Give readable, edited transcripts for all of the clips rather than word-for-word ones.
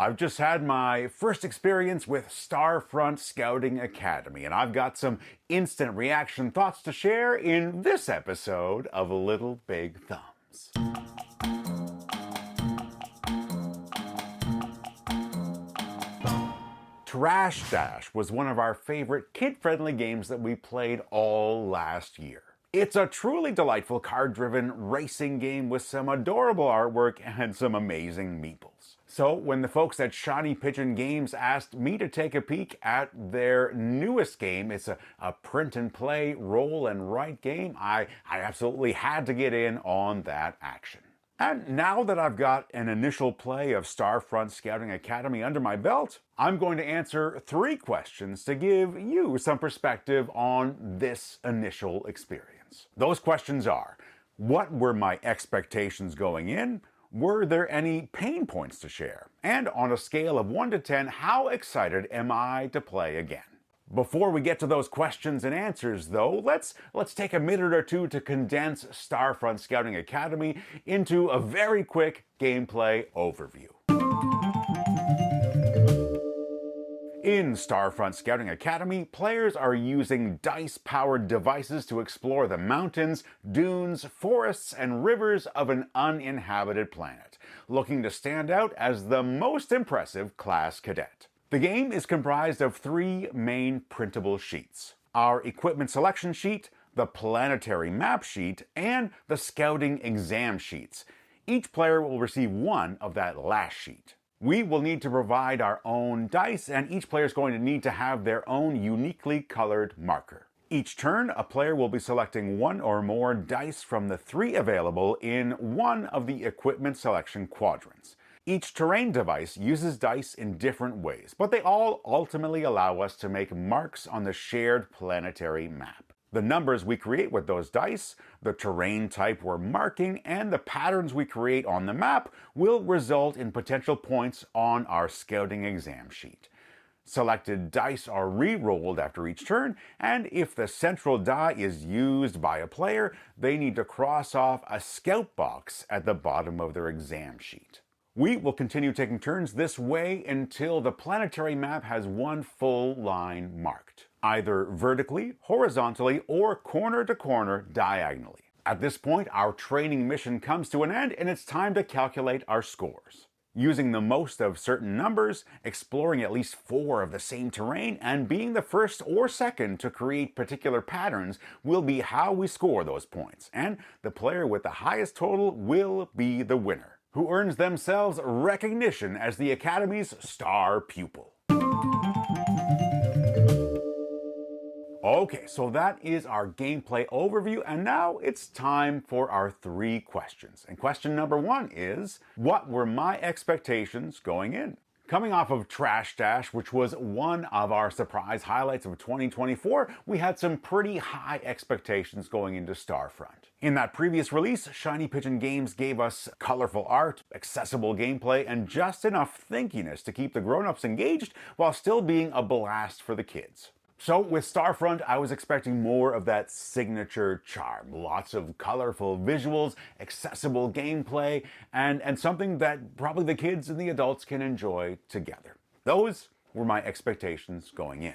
I've just had my first experience with Starfront Scouting Academy, and I've got some instant reaction thoughts to share in this episode of Little Big Thumbs. Trash Dash was one of our favorite kid-friendly games that we played all last year. It's a truly delightful card-driven racing game with some adorable artwork and some amazing meeples. So when the folks at Shiny Pigeon Games asked me to take a peek at their newest game, it's a print-and-play, roll-and-write game, I absolutely had to get in on that action. And now that I've got an initial play of Starfront Scouting Academy under my belt, I'm going to answer 3 questions to give you some perspective on this initial experience. Those questions are: what were my expectations going in? Were there any pain points to share? And on a scale of 1 to 10, how excited am I to play again? Before we get to those questions and answers, though, let's take a minute or two to condense Starfront Scouting Academy into a very quick gameplay overview. In Starfront Scouting Academy, players are using dice-powered devices to explore the mountains, dunes, forests, and rivers of an uninhabited planet, looking to stand out as the most impressive class cadet. The game is comprised of 3 main printable sheets: our equipment selection sheet, the planetary map sheet, and the scouting exam sheets. Each player will receive 1 of that last sheet. We will need to provide our own dice, and each player is going to need to have their own uniquely colored marker. Each turn, a player will be selecting 1 or more dice from the 3 available in one of the equipment selection quadrants. Each terrain device uses dice in different ways, but they all ultimately allow us to make marks on the shared planetary map. The numbers we create with those dice, the terrain type we're marking, and the patterns we create on the map will result in potential points on our scouting exam sheet. Selected dice are re-rolled after each turn, and if the central die is used by a player, they need to cross off a scout box at the bottom of their exam sheet. We will continue taking turns this way until the planetary map has 1 full line marked, either vertically, horizontally, or corner to corner diagonally. At this point, our training mission comes to an end, and it's time to calculate our scores. Using the most of certain numbers, exploring at least 4 of the same terrain, and being the first or second to create particular patterns will be how we score those points, and the player with the highest total will be the winner, who earns themselves recognition as the Academy's star pupil. Okay, so that is our gameplay overview, and now it's time for our 3 questions. And question number 1 is, what were my expectations going in? Coming off of Trash Dash, which was one of our surprise highlights of 2024, we had some pretty high expectations going into Starfront. In that previous release, Shiny Pigeon Games gave us colorful art, accessible gameplay, and just enough thinkiness to keep the grown-ups engaged while still being a blast for the kids. So with Starfront, I was expecting more of that signature charm. Lots of colorful visuals, accessible gameplay, and something that probably the kids and the adults can enjoy together. Those were my expectations going in.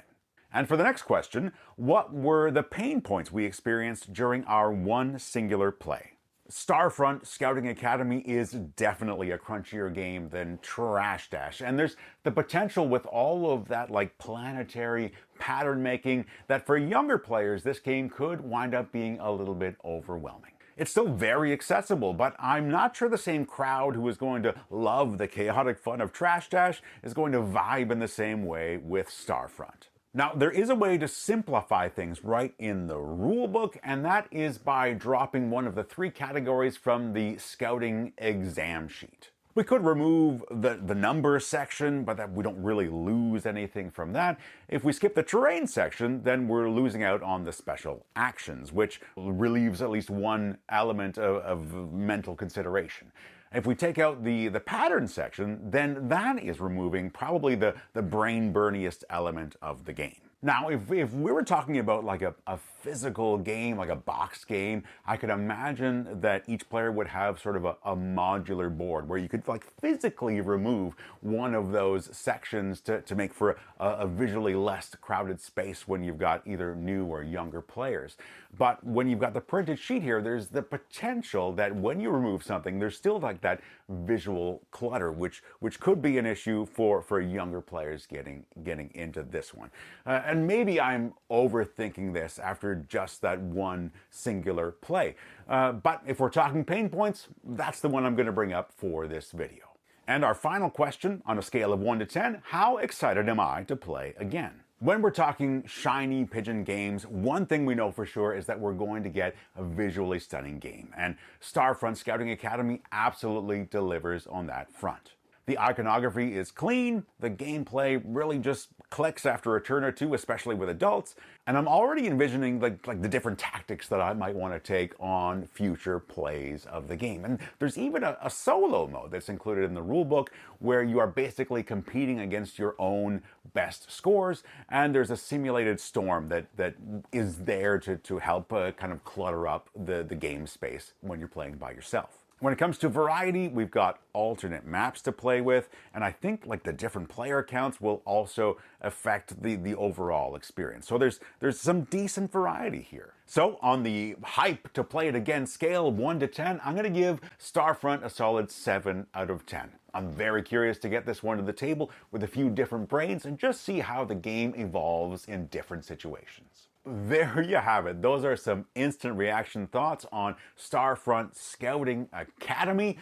And for the next question, what were the pain points we experienced during our one singular play? Starfront Scouting Academy is definitely a crunchier game than Trash Dash, and there's the potential with all of that planetary pattern making that for younger players this game could wind up being a little bit overwhelming. It's still very accessible, but I'm not sure the same crowd who is going to love the chaotic fun of Trash Dash is going to vibe in the same way with Starfront. Now, there is a way to simplify things right in the rulebook, and that is by dropping one of the 3 categories from the scouting exam sheet. We could remove the number section, but we don't really lose anything from that. If we skip the terrain section, then we're losing out on the special actions, which relieves at least one element of mental consideration. If we take out the pattern section, then that is removing probably the brain-burniest element of the game. Now, if we were talking about like a physical game, like a box game, I could imagine that each player would have sort of a modular board where you could like physically remove one of those sections to make for a visually less crowded space when you've got either new or younger players. But when you've got the printed sheet here, there's the potential that when you remove something, there's still like that visual clutter, which could be an issue for younger players getting into this one. And maybe I'm overthinking this after just that one singular play. But if we're talking pain points, that's the one I'm going to bring up for this video. And our final question, on a scale of 1 to 10, how excited am I to play again? When we're talking Shiny Pigeon Games, one thing we know for sure is that we're going to get a visually stunning game, and Starfront Scouting Academy absolutely delivers on that front. The iconography is clean, the gameplay really just clicks after a turn or two, especially with adults, and I'm already envisioning like the different tactics that I might want to take on future plays of the game. And there's even a solo mode that's included in the rulebook where you are basically competing against your own best scores, and there's a simulated storm that is there to help kind of clutter up the game space when you're playing by yourself. When it comes to variety, we've got alternate maps to play with, and I think like the different player counts will also affect the overall experience. So there's some decent variety here. So on the hype to play it again scale of 1 to 10, I'm going to give Starfront a solid 7 out of 10. I'm very curious to get this one to the table with a few different brains and just see how the game evolves in different situations. There you have it. Those are some instant reaction thoughts on Starfront Scouting Academy.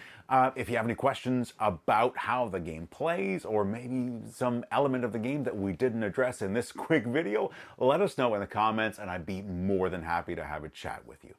If you have any questions about how the game plays, or maybe some element of the game that we didn't address in this quick video, let us know in the comments and I'd be more than happy to have a chat with you.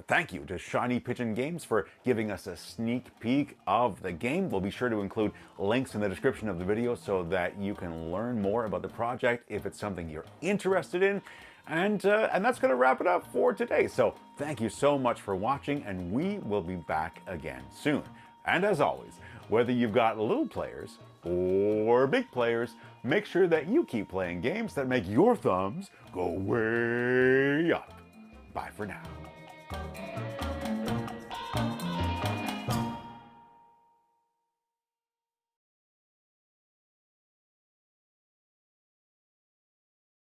Thank you to Shiny Pigeon Games for giving us a sneak peek of the game. We'll be sure to include links in the description of the video so that you can learn more about the project if it's something you're interested in. And that's going to wrap it up for today. So thank you so much for watching, and we will be back again soon. And as always, whether you've got little players or big players, make sure that you keep playing games that make your thumbs go way up. Bye for now.